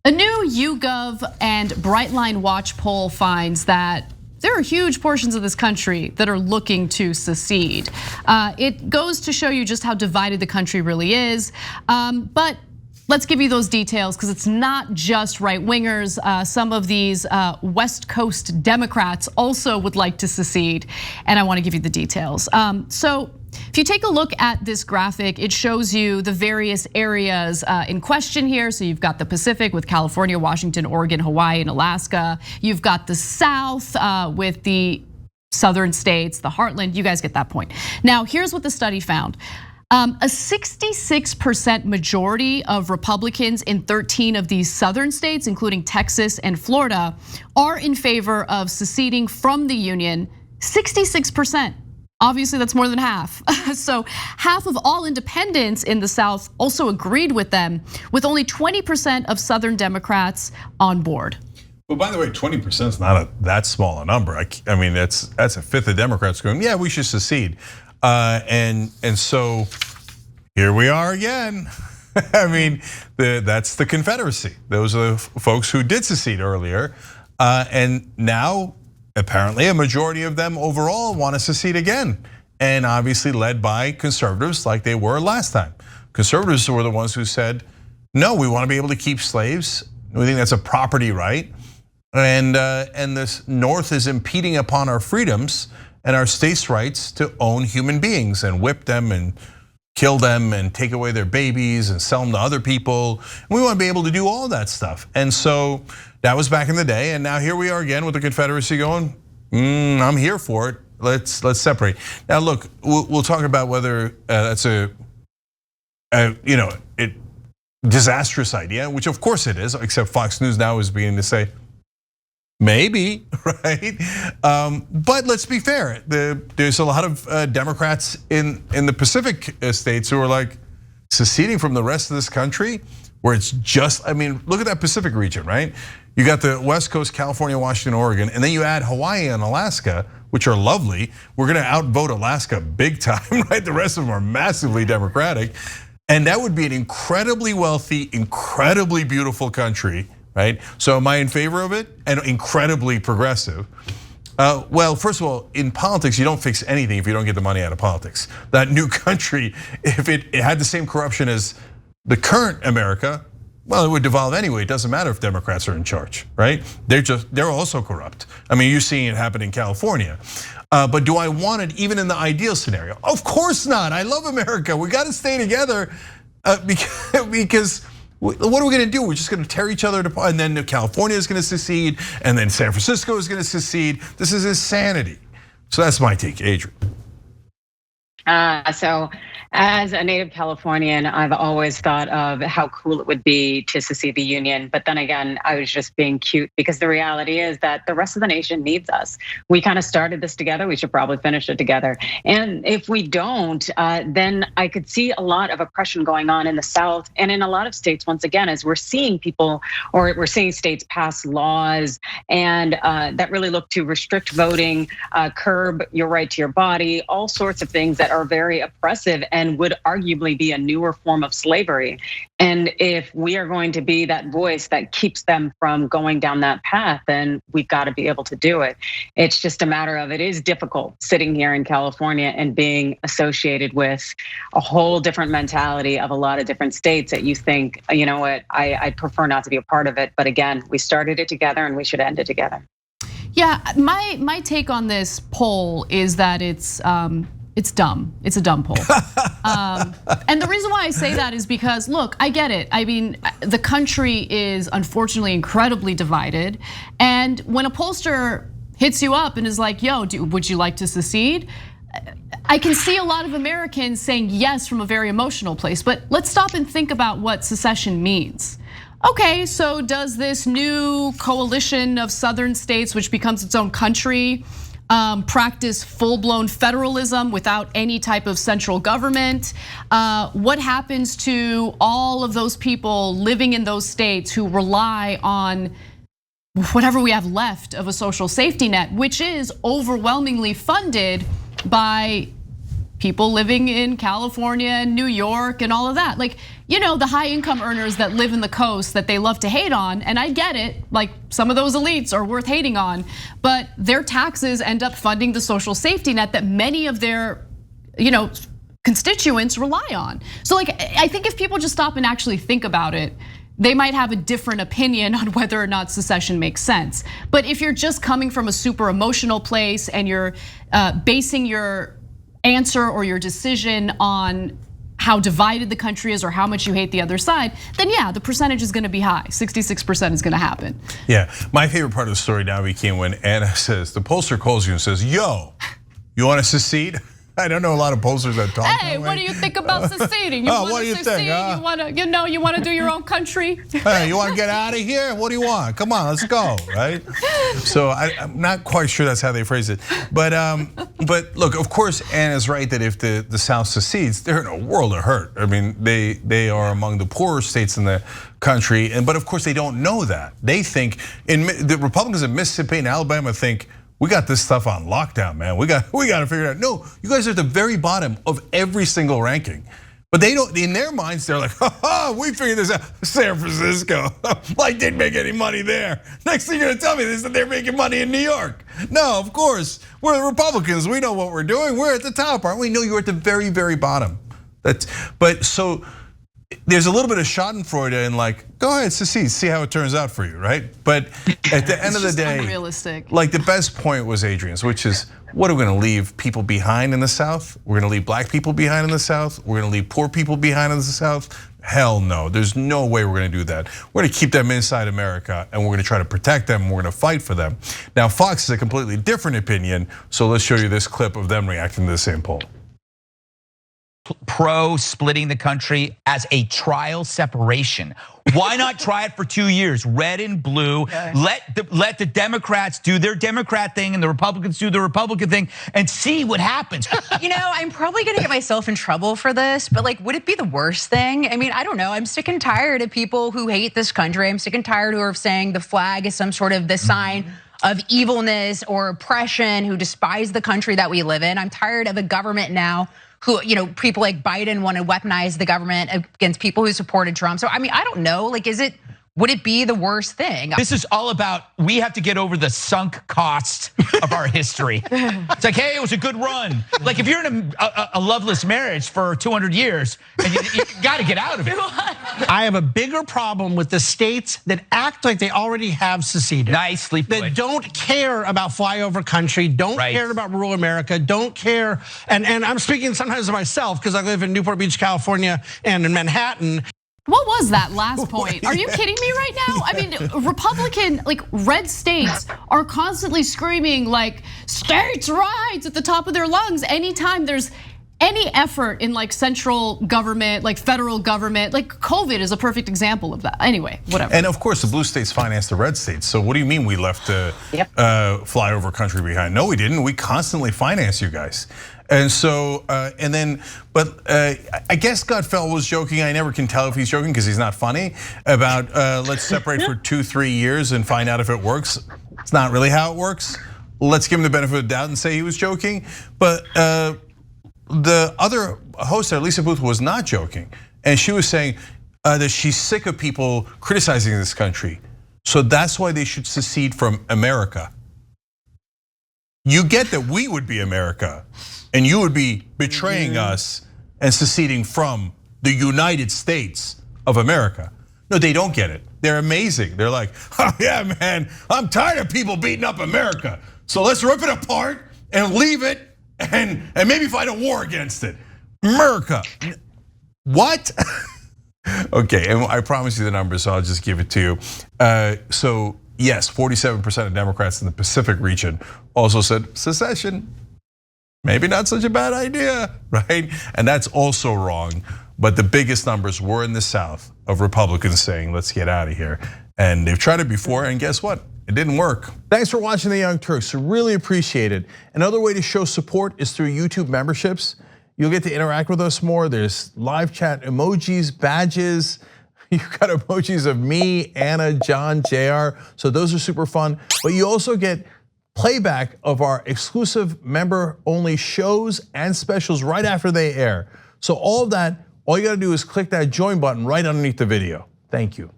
A new YouGov and BrightLineWatch poll finds that there are huge portions of this country that are looking to secede. It goes to show you just how divided the country really is. But let's give you those details because it's not just right wingers. Some of these West Coast Democrats also would like to secede, and I want to give you the details. So if you take a look at this graphic, it shows you the various areas in question here. So you've got the Pacific with California, Washington, Oregon, Hawaii, and Alaska. You've got the South with the southern states, the heartland. You guys get that point. Now, here's what the study found. A 66% majority of Republicans in 13 of these southern states, including Texas and Florida, are in favor of seceding from the union. 66%. Obviously, that's more than half. So half of all independents in the South also agreed with them, with only 20% of Southern Democrats on board. Well, by the way, 20% is not that small a number. I mean, that's a fifth of Democrats going, yeah, we should secede. And so here we are again. I mean, that's the Confederacy. Those are the folks who did secede earlier. And now, apparently, a majority of them overall want to secede again. And obviously led by conservatives like they were last time. Conservatives were the ones who said, no, we want to be able to keep slaves. We think that's a property right. And this North is impeding upon our freedoms and our states' rights to own human beings and whip them and kill them and take away their babies and sell them to other people. And we want to be able to do all that stuff. And so that was back in the day, and now here we are again with the Confederacy going, I'm here for it. Let's separate. Now look, we'll talk about whether that's a disastrous idea, which of course it is, except Fox News now is beginning to say, maybe, right? But let's be fair. There's a lot of Democrats in the Pacific states who are like seceding from the rest of this country, where it's just, I mean, look at that Pacific region, right? You got the West Coast, California, Washington, Oregon, and then you add Hawaii and Alaska, which are lovely. We're gonna outvote Alaska big time, right? The rest of them are massively Democratic. And that would be an incredibly wealthy, incredibly beautiful country, right? So am I in favor of it? And incredibly progressive. Well, first of all, in politics, you don't fix anything if you don't get the money out of politics. That new country, if it had the same corruption as the current America, well, it would devolve anyway. It doesn't matter if Democrats are in charge, right? They're also corrupt. I mean, you're seeing it happen in California. But do I want it even in the ideal scenario? Of course not. I love America. We got to stay together because what are we going to do? We're just going to tear each other apart, and then California is going to secede, and then San Francisco is going to secede. This is insanity. So that's my take, Adrienne. So as a native Californian, I've always thought of how cool it would be to secede the union. But then again, I was just being cute because the reality is that the rest of the nation needs us. We kind of started this together. We should probably finish it together. And if we don't, then I could see a lot of oppression going on in the South and in a lot of states, once again, as we're seeing people, or we're seeing states pass laws and that really look to restrict voting, curb your right to your body, all sorts of things that are very oppressive and would arguably be a newer form of slavery. And if we are going to be that voice that keeps them from going down that path, then we've got to be able to do it. It's just a matter of, it is difficult sitting here in California and being associated with a whole different mentality of a lot of different states that you think, you know what, I'd prefer not to be a part of it. But again, we started it together and we should end it together. Yeah, my take on this poll is that it's dumb. It's a dumb poll. And the reason why I say that is because, look, I get it. I mean, the country is unfortunately incredibly divided. And when a pollster hits you up and is like, yo, would you like to secede? I can see a lot of Americans saying yes from a very emotional place, but let's stop and think about what secession means. Okay, so does this new coalition of southern states, which becomes its own country, practice full-blown federalism without any type of central government? What happens to all of those people living in those states who rely on whatever we have left of a social safety net, which is overwhelmingly funded by people living in California and New York and all of that. Like, the high income earners that live in the coast that they love to hate on, and I get it, like some of those elites are worth hating on, but their taxes end up funding the social safety net that many of their, constituents rely on. So like, I think if people just stop and actually think about it, they might have a different opinion on whether or not secession makes sense. But if you're just coming from a super emotional place and you're basing your answer or your decision on how divided the country is or how much you hate the other side, then yeah, the percentage is gonna be high. 66% is gonna happen. Yeah, my favorite part of the story now became when Anna says, the pollster calls you and says, yo, you wanna secede? I don't know a lot of pollsters that talk. Hey, what do you think about seceding? You what do you think? You wanna do your own country? Hey, you wanna get out of here? What do you want? Come on, let's go, right? So I'm not quite sure that's how they phrase it. But look, of course, Anna's right that if the South secedes, they're in a world of hurt. I mean, they are among the poorer states in the country, but of course they don't know that. They think, the Republicans in Mississippi and Alabama think, we got this stuff on lockdown, man. We got to figure it out. No, you guys are at the very bottom of every single ranking. But they don't, in their minds, they're like, we figured this out. San Francisco, like didn't make any money there. Next thing you're gonna tell me is that they're making money in New York. No, of course, we're the Republicans. We know what we're doing. We're at the top, aren't we? No, you're at the very, very bottom. But so there's a little bit of schadenfreude in like, go ahead, secede, see how it turns out for you, right? But at the end of the day, unrealistic. Like the best point was Adrienne's, which is, what are we gonna leave people behind in the South? We're gonna leave black people behind in the South? We're gonna leave poor people behind in the South? Hell no, there's no way we're gonna do that. We're gonna keep them inside America and we're gonna try to protect them and we're gonna fight for them. Now, Fox has a completely different opinion, so let's show you this clip of them reacting to the same poll. Pro splitting the country as a trial separation. Why not try it for 2 years, red and blue? Let the Democrats do their Democrat thing and the Republicans do the Republican thing and see what happens. I'm probably gonna get myself in trouble for this, but like, would it be the worst thing? I mean, I don't know. I'm sick and tired of people who hate this country. I'm sick and tired of saying the flag is some sort of the sign of evilness or oppression, who despise the country that we live in. I'm tired of a government now who, people like Biden want to weaponize the government against people who supported Trump. So, I mean, I don't know, like, would it be the worst thing? This is all about, we have to get over the sunk cost of our history. It's like, hey, it was a good run. Like if you're in a loveless marriage for 200 years, and you gotta get out of it. I have a bigger problem with the states that act like they already have seceded. Nicely put. That don't care about flyover country, don't care about rural America, don't care. And I'm speaking sometimes of myself because I live in Newport Beach, California, and in Manhattan. What was that last point? Are you kidding me right now? I mean, Republican, like red states are constantly screaming like states' rights at the top of their lungs anytime there's any effort in like central government, like federal government, like COVID is a perfect example of that. Anyway, whatever. And of course, the blue states financed the red states. So what do you mean we left the flyover country behind? No, we didn't. We constantly finance you guys. And so, but I guess Gutfeld was joking. I never can tell if he's joking because he's not funny about let's separate for 2-3 years and find out if it works. It's not really how it works. Let's give him the benefit of the doubt and say he was joking. But the other host there, Lisa Booth, was not joking. And she was saying that she's sick of people criticizing this country. So that's why they should secede from America. You get that we would be America. And you would be betraying us and seceding from the United States of America. No, they don't get it. They're amazing. They're like, oh yeah, man, I'm tired of people beating up America. So let's rip it apart and leave it and maybe fight a war against it. America. What? Okay, and I promise you the numbers, so I'll just give it to you. So yes, 47% of Democrats in the Pacific region also said secession. Maybe not such a bad idea, right? And that's also wrong. But the biggest numbers were in the South of Republicans saying, let's get out of here. And they've tried it before, and guess what? It didn't work. Thanks for watching the Young Turks, really appreciate it. Another way to show support is through YouTube memberships. You'll get to interact with us more. There's live chat emojis, badges. You've got emojis of me, Anna, John, JR. So those are super fun. But you also get playback of our exclusive member-only shows and specials right after they air. So all of that, all you gotta do is click that join button right underneath the video. Thank you.